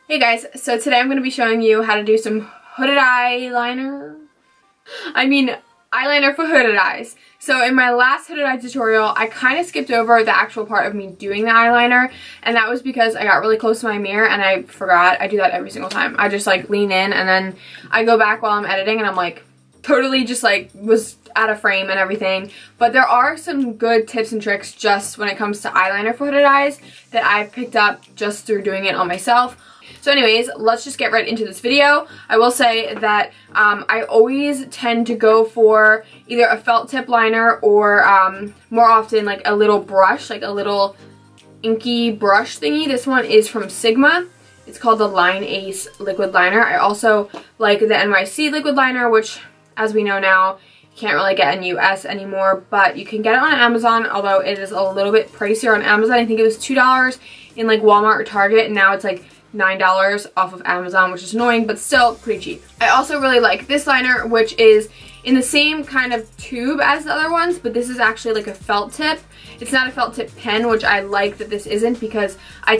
Hey guys, so today I'm going to be showing you how to do some hooded eyeliner. Eyeliner for hooded eyes. So in my last hooded eye tutorial, I kind of skipped over the actual part of me doing the eyeliner, and that was because I got really close to my mirror and I forgot. I do that every single time. I just like lean in and then I go back while I'm editing and I'm like totally just like was out of frame and everything. But there are some good tips and tricks just when it comes to eyeliner for hooded eyes that I've picked up just through doing it on myself. So anyways, let's just get right into this video. I will say that I always tend to go for either a felt tip liner or more often like a little brush, like a little inky brush thingy. This one is from Sigma. It's called the Line Ace liquid liner. I also like the NYC liquid liner, which as we know now, you can't really get in US anymore, but you can get it on Amazon, although it is a little bit pricier on Amazon. I think it was $2 in like Walmart or Target, and now it's like $9 off of Amazon, which is annoying, but still pretty cheap. I also really like this liner, which is in the same kind of tube as the other ones, but this is actually like a felt tip. It's not a felt tip pen, which I like that this isn't, because I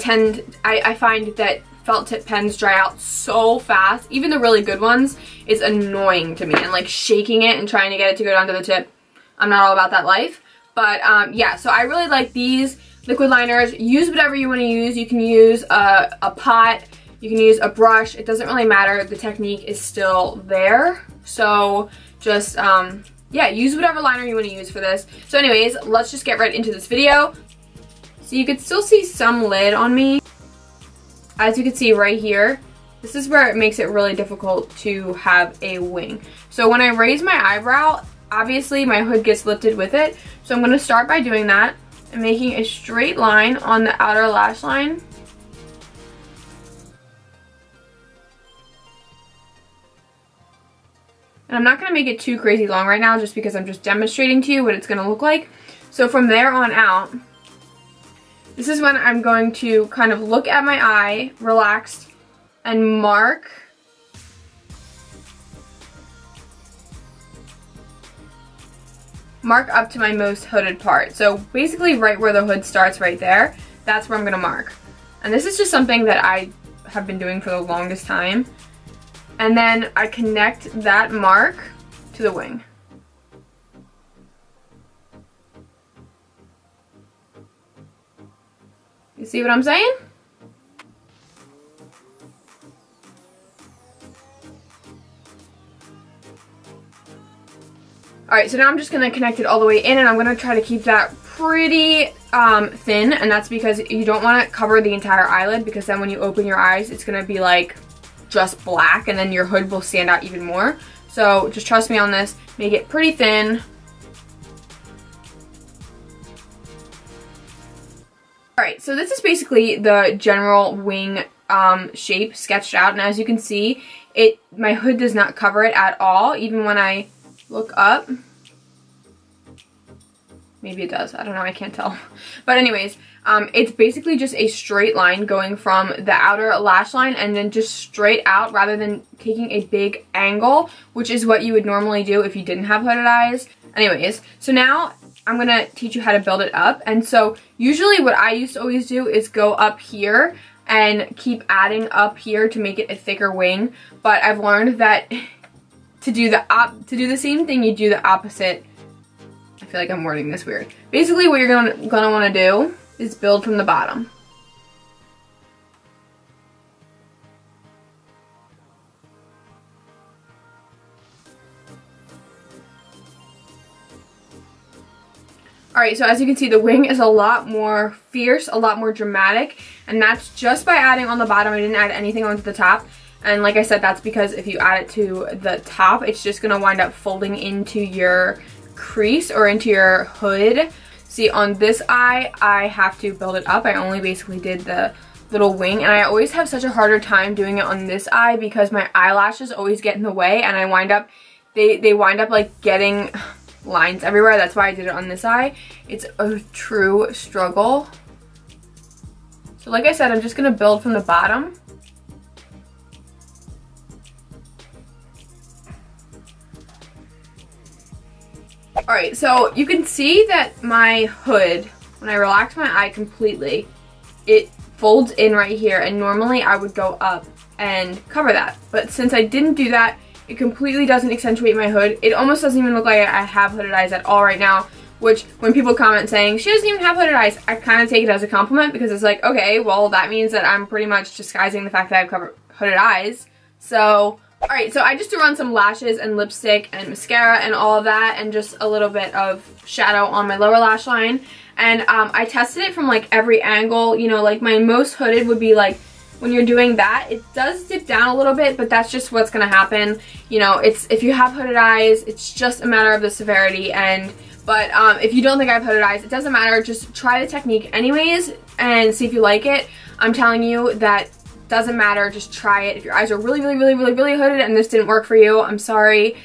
find that felt tip pens dry out so fast. Even the really good ones is annoying to me, and like shaking it and trying to get it to go down to the tip, I'm not all about that life. But yeah, so I really like these liquid liners. Use whatever you want to use. You can use a pot, you can use a brush, it doesn't really matter. The technique is still there. So just, yeah, use whatever liner you want to use for this. So anyways, let's just get right into this video. So you could still see some lid on me. As you can see right here, this is where it makes it really difficult to have a wing. So when I raise my eyebrow, obviously my hood gets lifted with it. So I'm going to start by doing that and making a straight line on the outer lash line. And I'm not going to make it too crazy long right now, just because I'm just demonstrating to you what it's going to look like. So from there on out, this is when I'm going to kind of look at my eye, relaxed, and mark up to my most hooded part. So basically right where the hood starts right there, that's where I'm gonna mark. And this is just something that I have been doing for the longest time. And then I connect that mark to the wing. You see what I'm saying? Alright, so now I'm just going to connect it all the way in, and I'm going to try to keep that pretty thin, and that's because you don't want to cover the entire eyelid, because then when you open your eyes, it's going to be like just black, and then your hood will stand out even more. So just trust me on this, make it pretty thin. Alright, so this is basically the general wing shape sketched out, and as you can see, my hood does not cover it at all, even when I look up. Maybe it does, I don't know, I can't tell. But anyways, it's basically just a straight line going from the outer lash line and then just straight out, rather than taking a big angle, which is what you would normally do if you didn't have hooded eyes. Anyways, so now I'm gonna teach you how to build it up. And so usually what I used to always do is go up here and keep adding up here to make it a thicker wing. But I've learned that to do the same thing, you do the opposite. I feel like I'm wording this weird. Basically what you're gonna want to do is build from the bottom. Alright, so as you can see, the wing is a lot more fierce, a lot more dramatic, and that's just by adding on the bottom. I didn't add anything onto the top. And like I said, that's because if you add it to the top, it's just going to wind up folding into your crease or into your hood. See, on this eye, I have to build it up. I only basically did the little wing, and I always have such a harder time doing it on this eye because my eyelashes always get in the way, and I wind up, they wind up like getting lines everywhere. That's why I did it on this eye. It's a true struggle. So like I said, I'm just going to build from the bottom. Alright, so you can see that my hood, when I relax my eye completely, it folds in right here, and normally I would go up and cover that. But since I didn't do that, it completely doesn't accentuate my hood. It almost doesn't even look like I have hooded eyes at all right now, which when people comment saying, she doesn't even have hooded eyes, I kind of take it as a compliment because it's like, okay, well, that means that I'm pretty much disguising the fact that I have hooded eyes. So, alright, so I just threw on some lashes and lipstick and mascara and all of that, and just a little bit of shadow on my lower lash line. And I tested it from like every angle. You know, like my most hooded would be like when you're doing that, it does dip down a little bit, but that's just what's gonna happen. You know, it's, if you have hooded eyes, it's just a matter of the severity. But if you don't think I have hooded eyes, it doesn't matter. Just try the technique anyways and see if you like it. I'm telling you that doesn't matter. Just try it. If your eyes are really hooded and this didn't work for you, I'm sorry.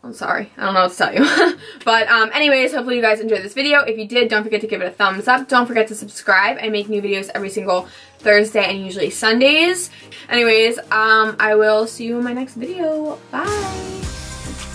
I'm sorry. I don't know what to tell you. But anyways, hopefully you guys enjoyed this video. If you did, don't forget to give it a thumbs up. Don't forget to subscribe. I make new videos every single Thursday and usually Sundays. Anyways, I will see you in my next video. Bye!